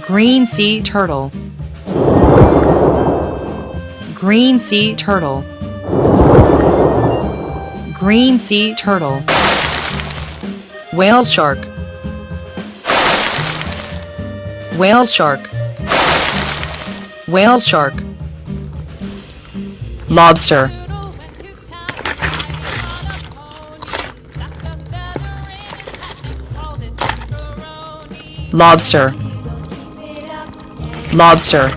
Green sea turtle. Green sea turtle. Green sea turtle. Whale shark. Whale shark. Whale shark. Lobster. Lobster. Lobster.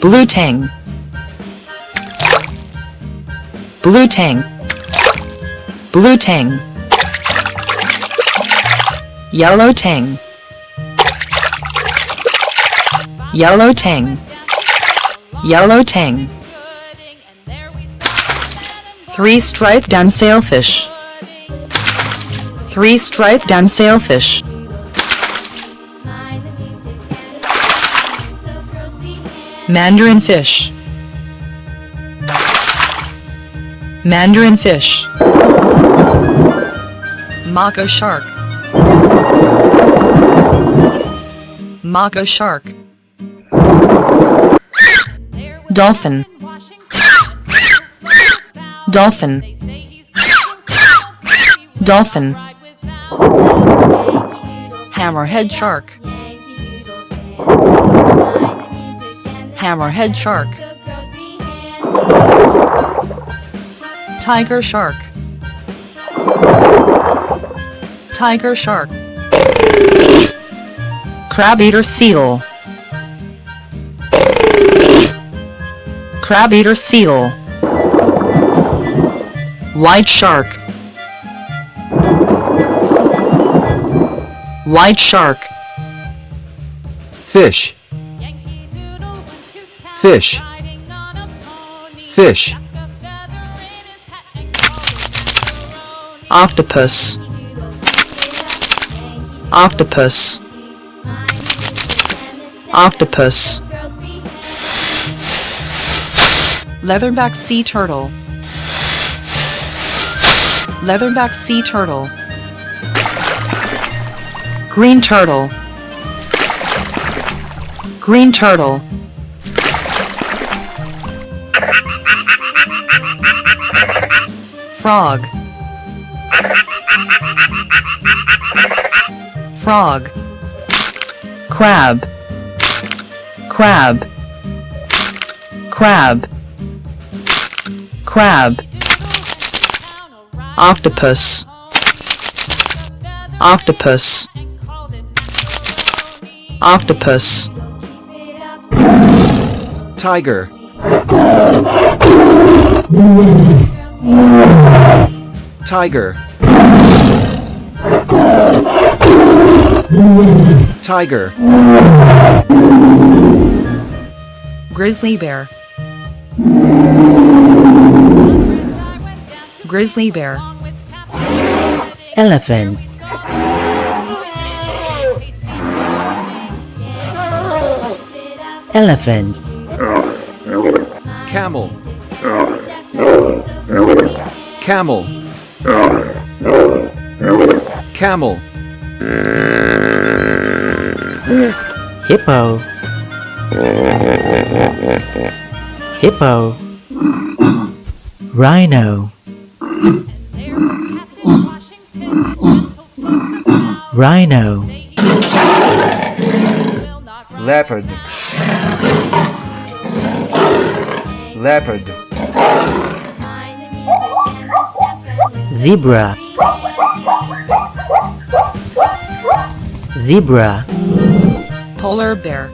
Blue tang. Blue tang. Blue tang. Yellow tang. Yellow tang. Yellow tang. Three-striped down sailfish. Three-striped down sailfish. Mandarin fish. Mandarin fish. Mako shark. Mako shark. Dolphin. Dolphin. Dolphin. Hammerhead shark. Hammerhead shark. Tiger shark. Tiger shark. Crab-eater seal. Crab-eater seal. White shark. White shark. Fish. Fish. Fish. Octopus. Octopus. Octopus. Leatherback sea turtle. Leatherback sea turtle. Green turtle. Green turtle. Frog. Frog. Crab. Crab. Crab. Crab. Octopus. Octopus. Octopus. Tiger. Tiger. Tiger. Grizzly bear. Grizzly bear. Elephant. Elephant. Camel. Camel. Camel. Hippo. Hippo. Rhino. Rhino. Leopard. Leopard. Zebra. Zebra. Polar bear.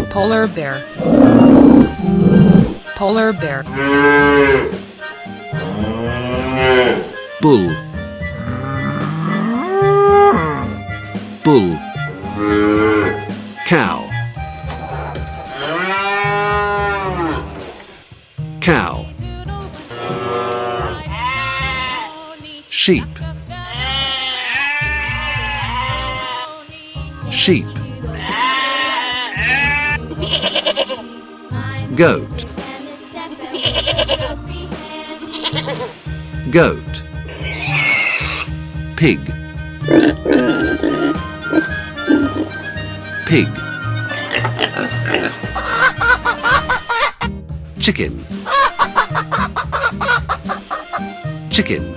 Polar bear. Polar bear. Bull. Bull. Cow. Cow. Sheep. Sheep. Goat. Goat. Pig. Pig. Chicken. Chicken.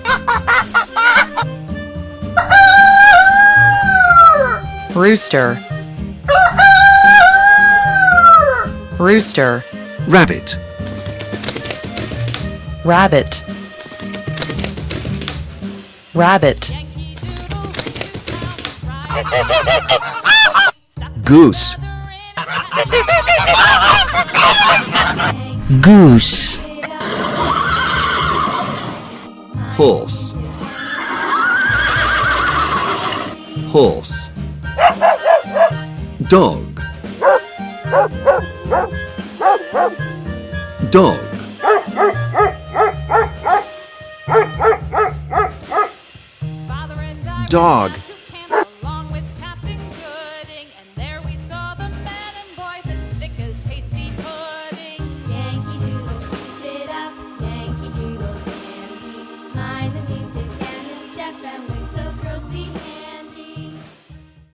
Rooster. Rooster. Rabbit. Rabbit. Rabbit. Goose. Goose. Horse. Horse. Dog. Dog. Dog.